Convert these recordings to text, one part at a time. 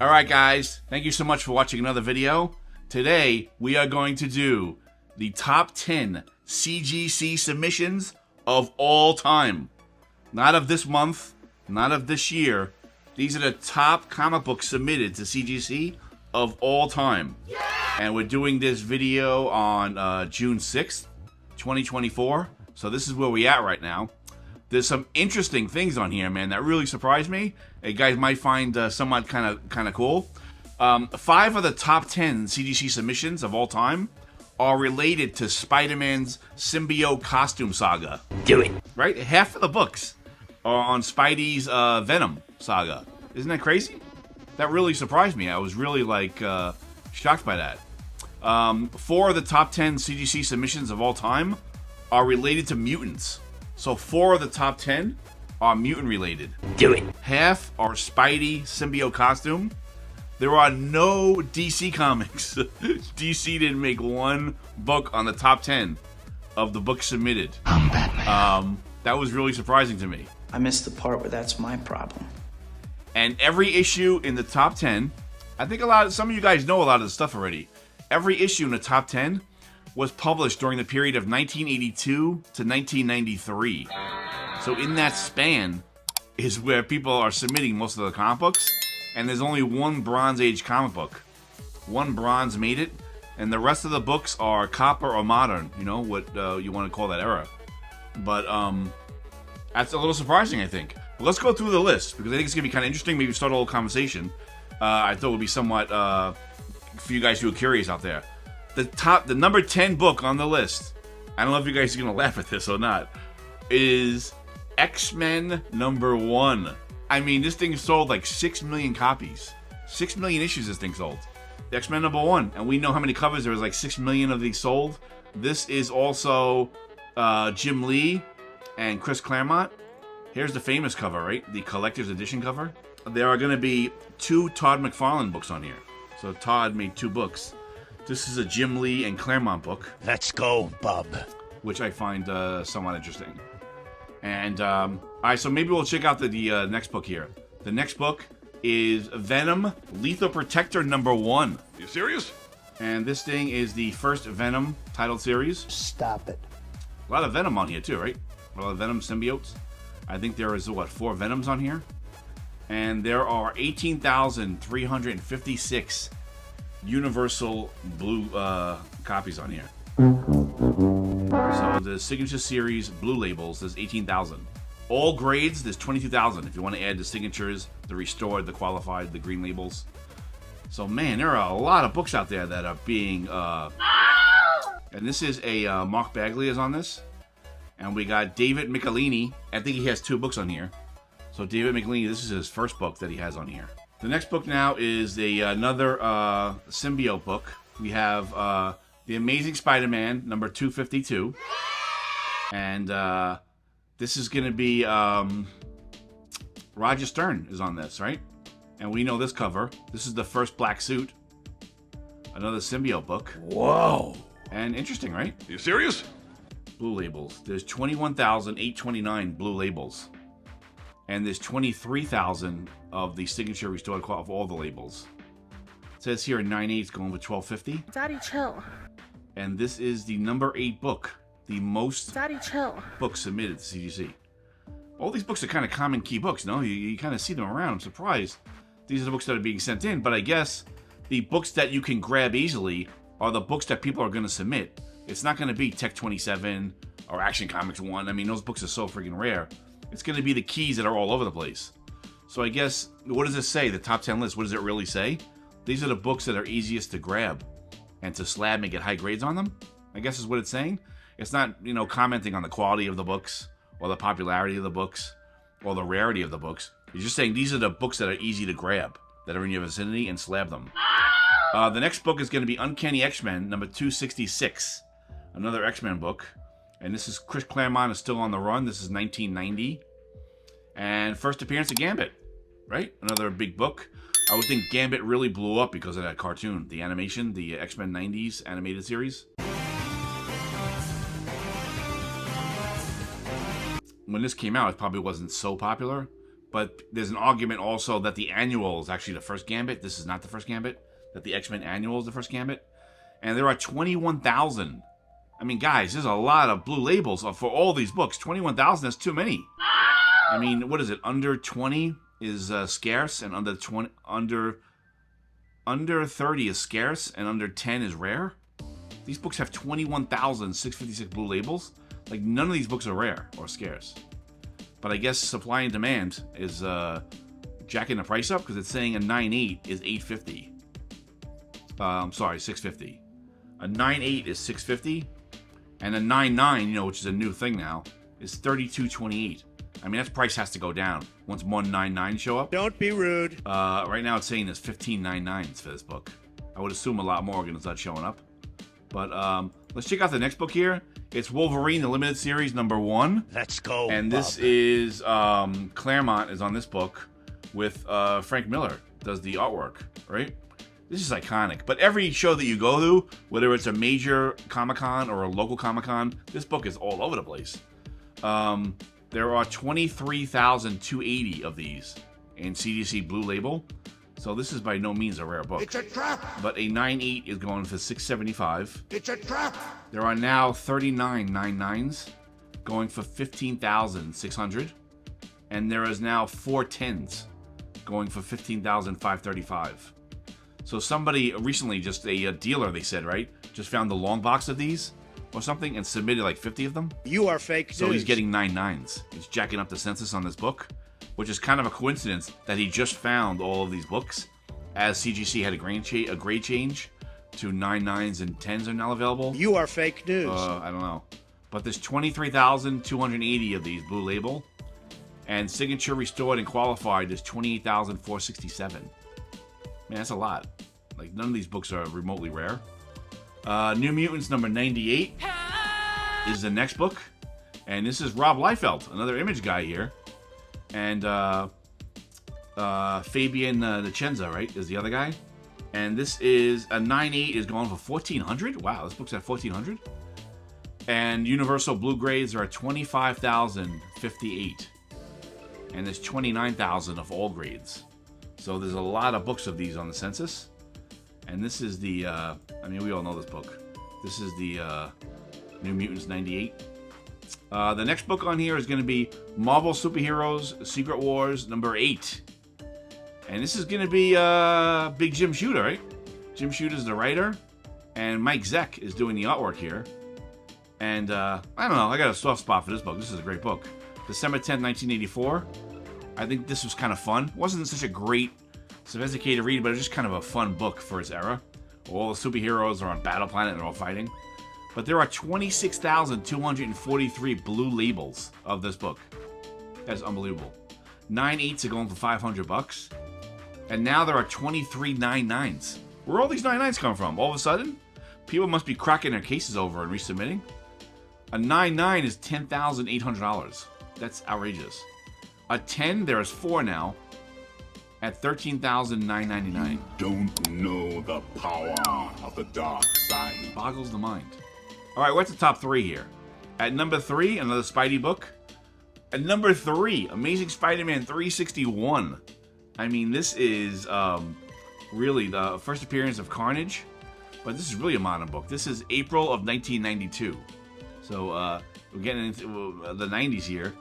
Alright guys, thank you so much for watching another video. Today, we are going to do the top 10 CGC submissions of all time. Not of this month, not of this year. These are the top comic books submitted to CGC of all time. And we're doing this video on June 6th, 2024. So this is where we're at right now. There's some interesting things on here, man, that really surprised me. You guys might find somewhat kind of cool. 5 of the top 10 CGC submissions of all time are related to Spider-Man's symbiote costume saga. Do it. Right? Half of the books are on Spidey's Venom saga. Isn't that crazy? That really surprised me. I was really, shocked by that. 4 of the top 10 CGC submissions of all time are related to mutants. So 4 of the top 10 are mutant related. Do it. Half are Spidey symbiote costume. There are no DC comics. DC didn't make one book on the top 10 of the books submitted. I'm Batman. That was really surprising to me. I missed the part where that's my problem. And every issue in the top 10, I think some of you guys know a lot of the stuff already. Every issue in the top 10 was published during the period of 1982 to 1993. So in that span is where people are submitting most of the comic books, and there's only one Bronze Age comic book. One Bronze made it, and the rest of the books are Copper or Modern, you know, what you want to call that era. But that's a little surprising, I think. But let's go through the list, because I think it's going to be kind of interesting. Maybe start a little conversation. I thought it would be somewhat, for you guys who are curious out there. The number 10 book on the list, I don't know if you guys are going to laugh at this or not, is X-Men #1. I mean, this thing sold like 6 million copies. 6 million issues this thing sold. X-Men #1. And we know how many covers. There was like 6 million of these sold. This is also Jim Lee and Chris Claremont. Here's the famous cover, right? The collector's edition cover. There are going to be 2 Todd McFarlane books on here. So Todd made 2 books. This is a Jim Lee and Claremont book. Let's go, bub. Which I find somewhat interesting. And, alright, so maybe we'll check out the next book here. The next book is Venom Lethal Protector #1. You serious? And this thing is the first Venom titled series. Stop it. A lot of Venom on here too, right? A lot of Venom symbiotes. I think there is, 4 Venoms on here? And there are 18,356 Universal Blue copies on here. So the Signature Series Blue labels, there's 18,000. All grades, there's 22,000 if you want to add the signatures, the restored, the qualified, the green labels. So man, there are a lot of books out there that are being... And this is a Mark Bagley is on this. And we got David Michelini. I think he has 2 books on here. So David Michelini, this is his first book that he has on here. The next book now is another symbiote book. We have The Amazing Spider-Man, number 252. And this is going to be... Roger Stern is on this, right? And we know this cover. This is the first black suit. Another symbiote book. Whoa. And interesting, right? You serious? Blue labels. There's 21,829 blue labels. And there's 23,000 of the signature restored of all the labels. It says here 9/8 going with 1250. Daddy, chill. And this is the number 8 book. The most Daddy, chill. books submitted to CGC. All these books are kind of common key books, no? You kind of see them around. I'm surprised. These are the books that are being sent in. But I guess the books that you can grab easily are the books that people are going to submit. It's not going to be Tech 27 or Action Comics 1. I mean, those books are so freaking rare. It's going to be the keys that are all over the place. So I guess, what does this say? The top 10 list, what does it really say? These are the books that are easiest to grab and to slab and get high grades on them, I guess is what it's saying. It's not, commenting on the quality of the books or the popularity of the books or the rarity of the books. It's just saying these are the books that are easy to grab, that are in your vicinity, and slab them. The next book is going to be Uncanny X-Men, number 266. Another X-Men book. And this is Chris Claremont is still on the run. This is 1990. And first appearance of Gambit, right? Another big book. I would think Gambit really blew up because of that cartoon, the animation, the X-Men 90s animated series. When this came out, it probably wasn't so popular, But there's an argument also that the annual is actually the first Gambit. This is not the first Gambit. That the X-Men annual is the first Gambit. And there are 21,000. I mean, guys, there's a lot of blue labels for all these books. 21,000, that's too many. I mean, what is it? Under 20 is scarce, and under 20, under 30 is scarce, and under 10 is rare. These books have 21,656 blue labels. Like, none of these books are rare or scarce. But I guess supply and demand is jacking the price up, because it's saying a 9.8 is $850. I'm sorry, $650. A 9.8 is $650. And a 9.9, you know, which is a new thing now, is $32.28. I mean, that price has to go down once more 9.9 show up. Don't be rude. Right now it's saying there's 15 9.9s for this book. I would assume a lot more are going to start showing up. But let's check out the next book here. It's Wolverine, the limited series, number 1. Let's go, And this Bob. is, Claremont is on this book with Frank Miller, does the artwork, right? This is iconic. But every show that you go to, whether it's a major Comic-Con or a local Comic-Con, this book is all over the place. There are 23,280 of these in CGC Blue Label. So this is by no means a rare book. It's a trap. But a 9.8 is going for $675. It's a trap. There are now 39 9.9s going for $15,600. And there is now 4 10s going for $15,535. So somebody recently, just a dealer, they said, right, just found the long box of these or something and submitted like 50 of them. You are fake news. So he's getting 9.9s. He's jacking up the census on this book, which is kind of a coincidence that he just found all of these books, as CGC had a grade change to 9.9s and 10s are now available. You are fake news. I don't know. But there's 23,280 of these Blue Label, and signature restored and qualified is 28,467. Man, that's a lot. Like, none of these books are remotely rare. New Mutants number 98 is the next book. And this is Rob Liefeld, another Image guy here. And Fabian Vicenza, right, is the other guy. And this is a 9.8 is going for $1,400. Wow, this book's at $1,400. And Universal Blue grades are at 25,058. And there's 29,000 of all grades. So there's a lot of books of these on the census. And this is the, I mean, we all know this book. This is the New Mutants 98. The next book on here is going to be Marvel Superheroes Secret Wars number 8. And this is going to be Big Jim Shooter, right? Jim Shooter's the writer. And Mike Zeck is doing the artwork here. And I don't know, I got a soft spot for this book. This is a great book. December 10th, 1984. I think this was kind of fun. It wasn't such a great, sophisticated read, but it was just kind of a fun book for its era. All the superheroes are on Battle Planet and they're all fighting. But there are 26,243 blue labels of this book. That's unbelievable. 9.8s are going for $500. And now there are 23 9.9s. Where all these 9.9s come from? All of a sudden? People must be cracking their cases over and resubmitting. A 9.9 is $10,800. That's outrageous. A 10, there is 4 now at $13,999. Don't know the power of the dark side. Boggles the mind. All right, what's the top 3 here? At number 3, another Spidey book. At number 3, Amazing Spider-Man 361. I mean, this is really the first appearance of Carnage, but this is really a modern book. This is April of 1992. So we're getting into the 90s here.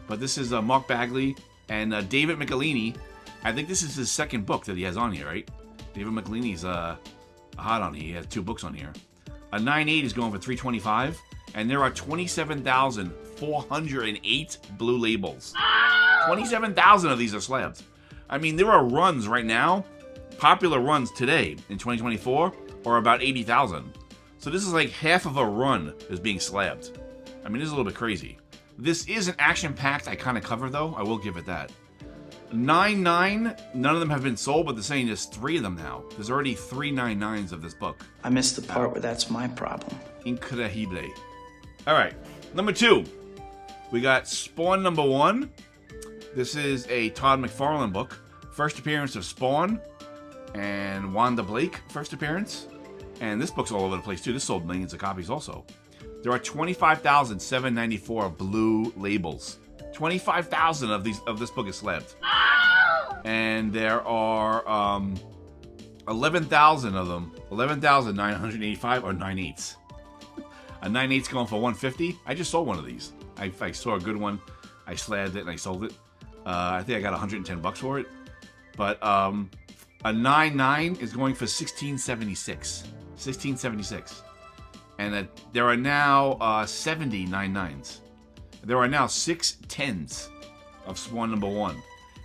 But this is Mark Bagley and David Michelini. I think this is his second book that he has on here, right? David Michelini's hot on here. He has 2 books on here. A 9.8 is going for $325, and there are 27,408 blue labels. 27,000 of these are slabbed. I mean, there are runs right now, popular runs today in 2024, are about 80,000. So this is like half of a run is being slabbed. I mean, this is a little bit crazy. This is an action-packed, iconic cover, though. I will give it that. 9.9, none of them have been sold, but they're saying there's 3 of them now. There's already 3 9.9s of this book. I missed the part where that's my problem. Increíble. All right, number 2. We got Spawn number 1. This is a Todd McFarlane book. First appearance of Spawn and Wanda Blake, first appearance. And this book's all over the place, too. This sold millions of copies also. There are 25,794 blue labels. 25,000 of this book is slabbed. And there are 11,000 of them. 11,985 or 9/8. A 9/8 going for 150. I just sold one of these. I saw a good one. I slabbed it and I sold it. I think I got 110 bucks for it. But a 9/9 is going for 1676. 1676. And there are now 70 9/9s. There are now 6 10s of Swan number 1.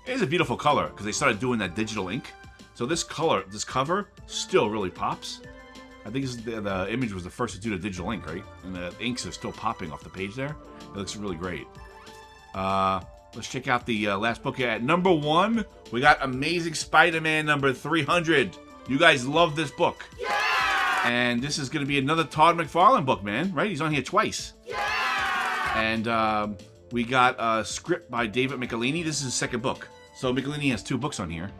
It is a beautiful color because they started doing that digital ink. So this cover still really pops. I think the image was the first to do the digital ink, right? And the inks are still popping off the page there. It looks really great. Let's check out the last book here. At number 1, we got Amazing Spider-Man number 300. You guys love this book. Yeah! And this is going to be another Todd McFarlane book, man. Right? He's on here twice. Yeah! And we got a script by David Michelini. This is his second book. So Michelini has 2 books on here.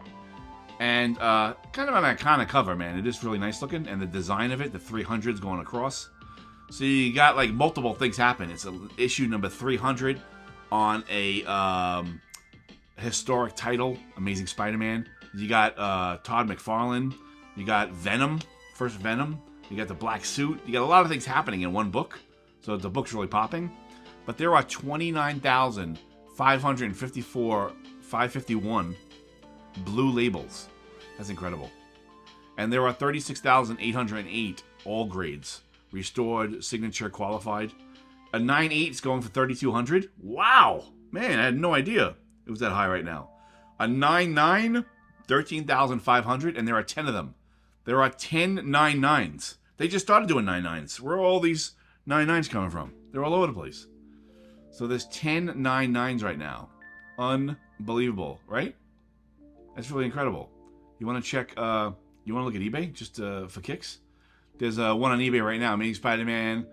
And kind of an iconic cover, man. It is really nice looking. And the design of it, the 300s going across. So you got like multiple things happen. It's issue number 300 on a historic title, Amazing Spider-Man. You got Todd McFarlane. You got Venom, first Venom. You got the black suit. You got a lot of things happening in one book. So the book's really popping. But there are 551 blue labels. That's incredible. And there are 36,808 all grades. Restored, signature, qualified. A 9/8 is going for 3,200. Wow! Man, I had no idea it was that high right now. A 9/9, 13,500, and there are 10 of them. There are 10 9/9s. They just started doing 9/9s. Where are all these 9/9s coming from? They're all over the place. So there's 10 9/9s right now. Unbelievable, right? That's really incredible. You want to check, you want to look at eBay just for kicks? There's one on eBay right now. Amazing Spider-Man,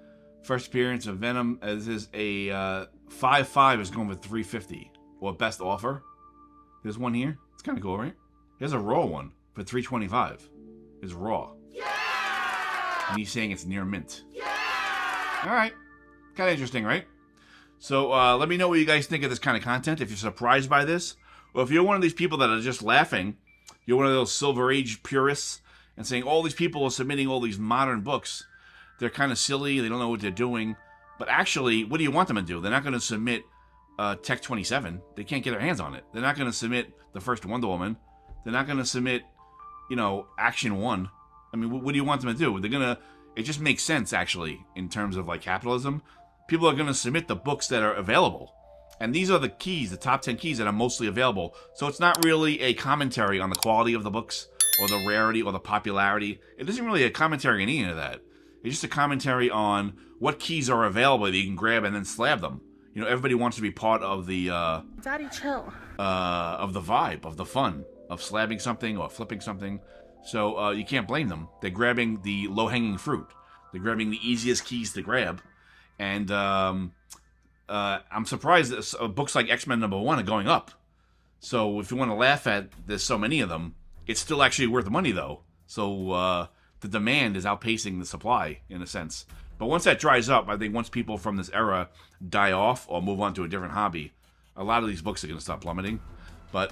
first appearance of Venom. This is a 5/5 is going for 350 or best offer. There's one here. It's kind of cool, right? There's a raw one for 325. It's raw. Yeah! And he's saying it's near mint. Yeah! All right. Kind of interesting, right? So let me know what you guys think of this kind of content. If you're surprised by this, or if you're one of these people that are just laughing, you're one of those Silver Age purists, and saying all these people are submitting all these modern books. They're kind of silly. They don't know what they're doing. But actually, what do you want them to do? They're not going to submit Tech 27. They can't get their hands on it. They're not going to submit the first Wonder Woman. They're not going to submit, Action 1. I mean, what do you want them to do? They're going to... It just makes sense, actually, in terms of, like, capitalism. People are going to submit the books that are available. And these are the keys, the top 10 keys that are mostly available. So it's not really a commentary on the quality of the books or the rarity or the popularity. It isn't really a commentary on any of that. It's just a commentary on what keys are available that you can grab and then slab them. Everybody wants to be part of the Daddy, chill. Of the vibe, of the fun, of slabbing something or flipping something. So you can't blame them. They're grabbing the low-hanging fruit. They're grabbing the easiest keys to grab. And I'm surprised that books like X-Men number 1 are going up. So if you want to laugh at there's so many of them, it's still actually worth the money, though. So the demand is outpacing the supply, in a sense. But once that dries up, I think once people from this era die off or move on to a different hobby, a lot of these books are going to stop plummeting. But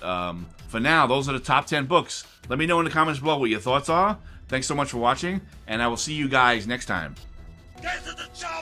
for now, those are the top 10 books. Let me know in the comments below what your thoughts are. Thanks so much for watching, and I will see you guys next time. Get to the job!